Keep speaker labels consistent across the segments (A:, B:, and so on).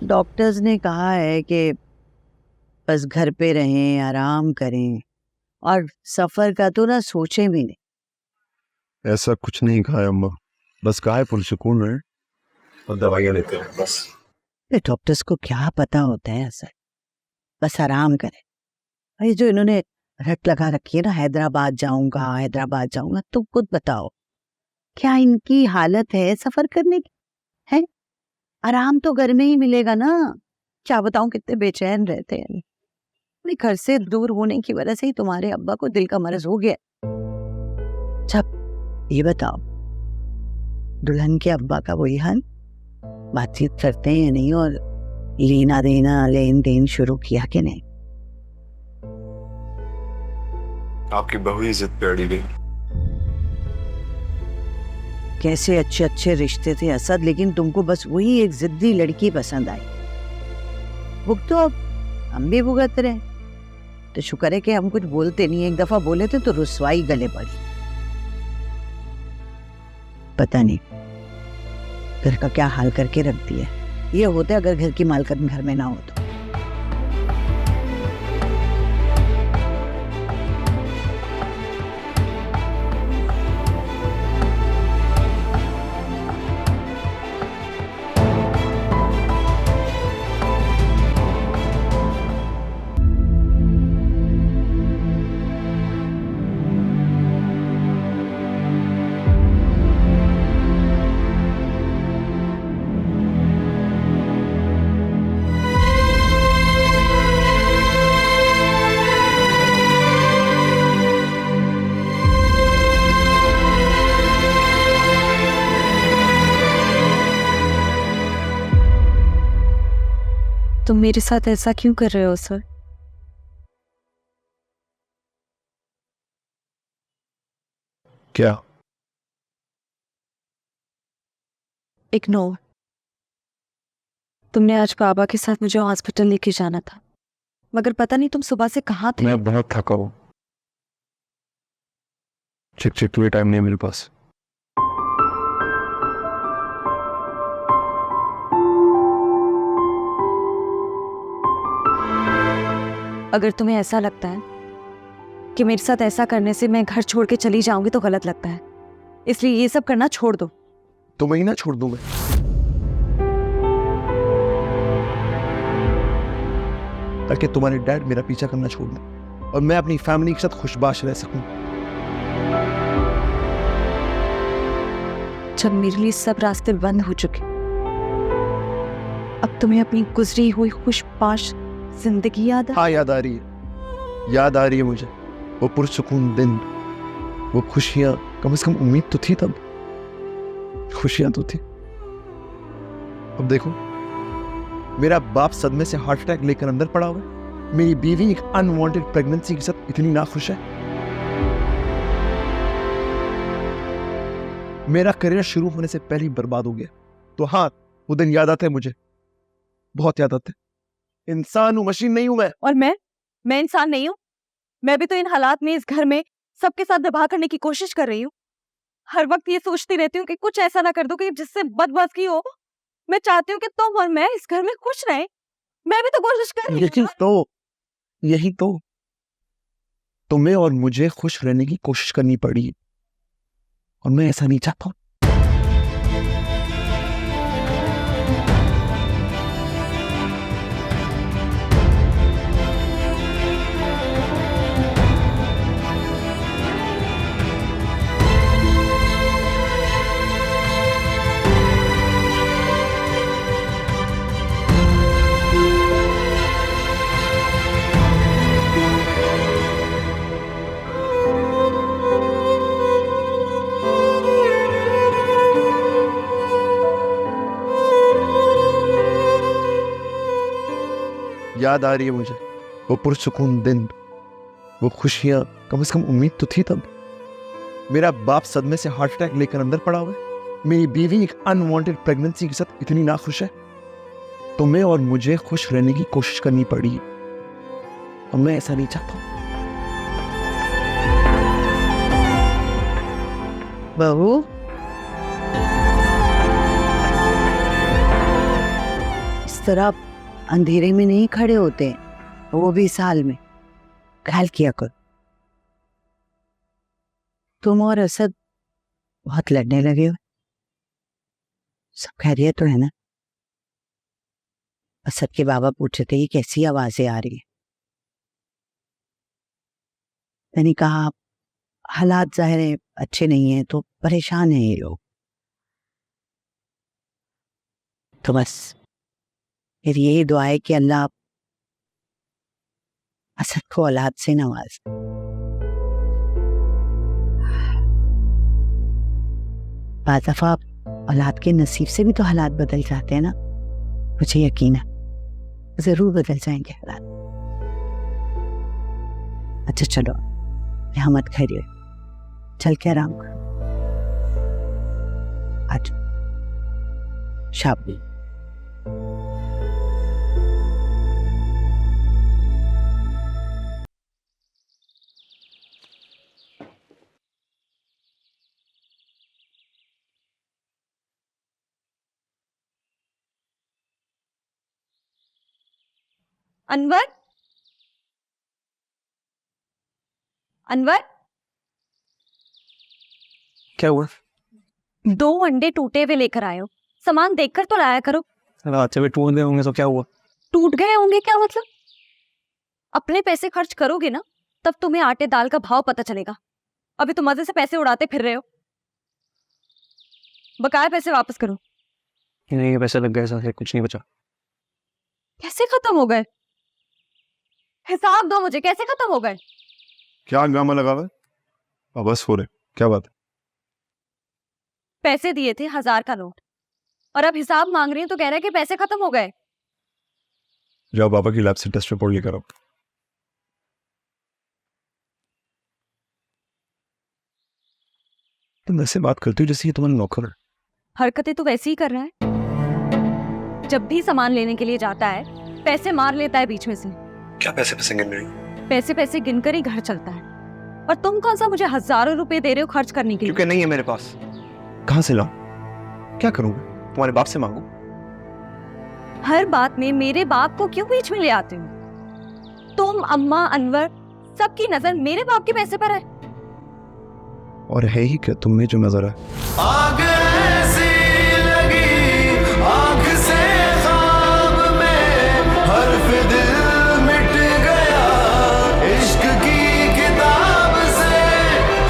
A: Doctors ने कहा है कि बस घर पे रहें, आराम करें और सफर का तो ना सोचें भी नहीं।
B: ऐसा कुछ नहीं कहा है अम्मा, बस कहा है पुरसुकून रहे और दवाइयाँ लेते हैं बस।
A: डॉक्टर्स को क्या पता होता है असर, बस आराम करें। ये जो इन्होंने रट लगा रखी है ना, हैदराबाद जाऊंगा, तुम खुद बताओ क्या इनकी हालत है सफर करने की? है आराम तो घर में ही मिलेगा ना। क्या बताऊं कितने बेचैन रहते हैं। अपने घर से दूर होने की वजह से ही तुम्हारे अब्बा को दिल का मर्ज हो गया। जब ये बताओ, दुल्हन के अब्बा का वही हाल, बातचीत करते हैं या नहीं, और लेना देना लेन देन शुरू किया कि नहीं?
B: आपकी बहू ही जिद पे अड़ी गई।
A: कैसे अच्छे अच्छे रिश्ते थे असद, लेकिन तुमको बस वही एक जिद्दी लड़की पसंद आई। भुगतो तो अब हम भी भुगत रहे। तो शुक्र है कि हम कुछ बोलते नहीं, एक दफा बोले थे तो रुसवाई गले पड़ी। पता नहीं घर का क्या हाल करके रख दिया। ये होता है अगर घर की मालकिन घर में ना हो तो।
C: तुम मेरे साथ ऐसा क्यों कर रहे हो सर?
B: क्या?
C: इग्नोर। तुमने आज बाबा के साथ मुझे हॉस्पिटल लेके जाना था, मगर पता नहीं तुम सुबह से कहाँ थे।
B: मैं बहुत थका हूँ। चिक चिक के लिए टाइम नहीं है मेरे पास।
C: अगर तुम्हें ऐसा लगता है कि मेरे साथ ऐसा करने से मैं घर छोड़ के चली जाऊंगी तो गलत लगता है, इसलिए ये सब करना छोड़ दो।
B: तो मैं ही ना छोड़ दूं मैं, ताकि तुम्हारे डैड मेरा पीछा करना छोड़ दें और मैं अपनी फैमिली के साथ खुशबाश रह सकूं।
C: जब मेरे लिए सब रास्ते बंद हो चुके, अब तुम्हें अपनी गुजरी हुई खुशबाश जिंदगी याद
B: हाँ, याद आ रही है मुझे वो पुरसुकून दिन, वो खुशियां। कम से कम उम्मीद तो थी, तब खुशियां तो थी। अब देखो, मेरा बाप सदमे से हार्ट अटैक लेकर अंदर पड़ा हुआ है, मेरी बीवी एक अनवांटेड प्रेगनेंसी के साथ इतनी नाखुश है, मेरा करियर शुरू होने से पहले ही बर्बाद हो गया। तो हाँ, वो दिन याद आते हैं मुझे, बहुत याद आते हैं। इंसान हूं, मशीन नहीं हूं मैं।
C: और मैं इंसान नहीं हूं? मैं भी तो इन हालात में इस घर में सबके साथ दबा करने की कोशिश कर रही हूँ। हर वक्त ये सोचती रहती हूँ कि कुछ ऐसा ना कर दूं कि जिससे बदबख्ती हो। मैं चाहती हूँ कि तुम और मैं इस घर में खुश रहें। मैं भी तो कोशिश कर रही हूँ।
B: यही तो तुम्हें और मुझे खुश रहने की कोशिश करनी पड़ी, और मैं ऐसा नहीं चाहता। याद आ रही है मुझे वो पुरसुकून दिन, वो खुशियां। कम से कम उम्मीद तो थी तब। मेरा बाप सदमे से हार्ट अटैक लेकर अंदर पड़ा हुआ है, मेरी बीवी एक अनवांटेड प्रेगनेंसी के साथ इतनी नाखुश है। तुम्हें और मुझे खुश रहने की कोशिश करनी पड़ी, और मैं ऐसा नहीं चाहता।
A: बहू, तरह अंधेरे में नहीं खड़े होते हैं, वो भी साल में। ख्याल किया करो। तुम और असद बहुत लड़ने लगे हो। सब खैरियत तो है ना? असद के बाबा पूछ रहे थे ये कैसी आवाजें आ रही है। मैंने कहा हालात जाहिर है अच्छे नहीं है तो परेशान है ये लोग। तो बस फिर यही दुआ है कि अल्लाह असद को औलाद से नवाज। बाज़ दफा औलाद के नसीब से भी तो हालात बदल जाते हैं ना। मुझे यकीन है जरूर बदल जाएंगे हालात। अच्छा चलो यहाँ मत खैरिए, चल के आराम करो। आज शाबाश।
C: अनवर, अनवर,
D: क्या हुआ?
C: 2 अंडे टूटे हुए लेकर आए हो। सामान देखकर तो लाया करो।
D: रात से टूट गए होंगे तो क्या हुआ?
C: टूट गए होंगे क्या मतलब? अपने पैसे खर्च करोगे ना तब तुम्हें आटे दाल का भाव पता चलेगा। अभी तो मजे से पैसे उड़ाते फिर रहे हो। बकाया पैसे वापस करो।
D: नहीं, ये पैसे लग गए, साथ कुछ नहीं बचा।
C: कैसे खत्म हो गए? हिसाब दो मुझे, कैसे खत्म हो गए?
B: क्या हंगामा लगा हुआ है? बस हो रहे, क्या बात है?
C: पैसे दिए थे 1000 का नोट और अब हिसाब मांग रही हूं तो कह रहा है कि पैसे खत्म हो गए।
B: जाओ पापा की लैब से टेस्ट रिपोर्ट लेकर आओ। तुम ऐसे बात करती हो जैसे ये तुम्हारा नौकर है।
C: हरकतें तो वैसे ही कर रहा है। जब भी सामान लेने के लिए जाता है पैसे मार लेता है बीच में से।
B: क्या पैसे गिन रही?
C: पैसे गिनकर ही घर चलता है। और तुम कौन सा मुझे हजारों रुपए दे रहे हो खर्च करने के लिए?
D: क्योंकि नहीं है मेरे पास।
B: कहाँ से लाऊं? क्या करूंगा? तुम्हारे बाप से मांगू?
C: हर बात में मेरे बाप को क्यों बीच में ले आते हो? तुम, अम्मा, अनवर, सबकी नजर मेरे बाप के पैसे पर है।
B: और है ही क्या तुम में जो नजर है?
E: आग ऐसी लगी, आँख से ख्वाब में हर्फ दिल मिट गया, इश्क की किताब से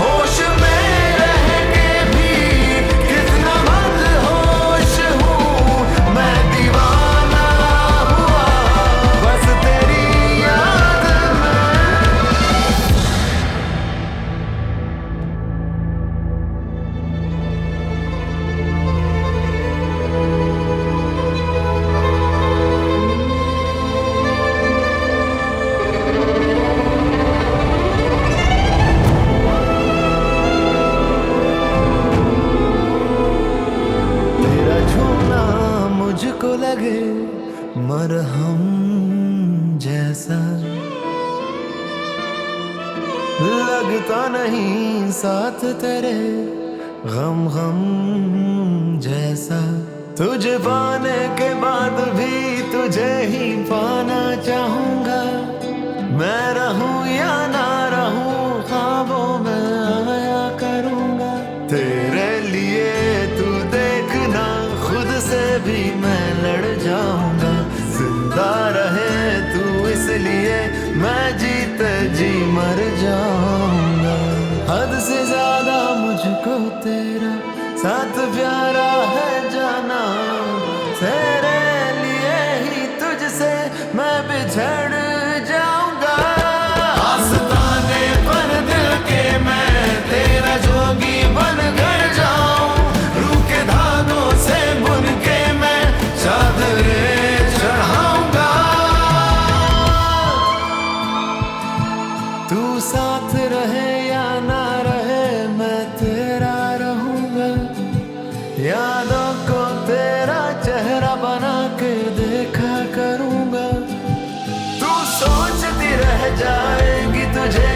E: होश में रह के भी कितना मदहोश हूँ मैं, दीवाना हुआ बस तेरी याद में। तेरा छूना मुझको लगे मरहम जैसा, लगता नहीं साथ तेरे गम गम जैसा। तुझे पाने के बाद भी तुझे ही पाना चाहूंगा, मैं रहूं या ना रहूं ख्वाबों में आया करूंगा। तेरे लिए तू देखना खुद से भी मैं लड़ जाऊंगा, जिंदा रहे तू इसलिए मैं जीते जी मर जाऊंगा। हद से ज्यादा मुझको तेरा साथ प्यारा है जाना, तेरे लिए ही तुझसे मैं बिछड़ जाऊंगा। आस्ताने पर दिल के मैं तेरा जोगी बन कर जाऊं, रूह के धागों से बुन के मैं चादरें चढ़ाऊंगा। तू साथ रहे या ना रहे मैं तेरा रहूंगा, यादों को तेरा चेहरा बना के देखा करूंगा। तू सोचती रह जाएगी तुझे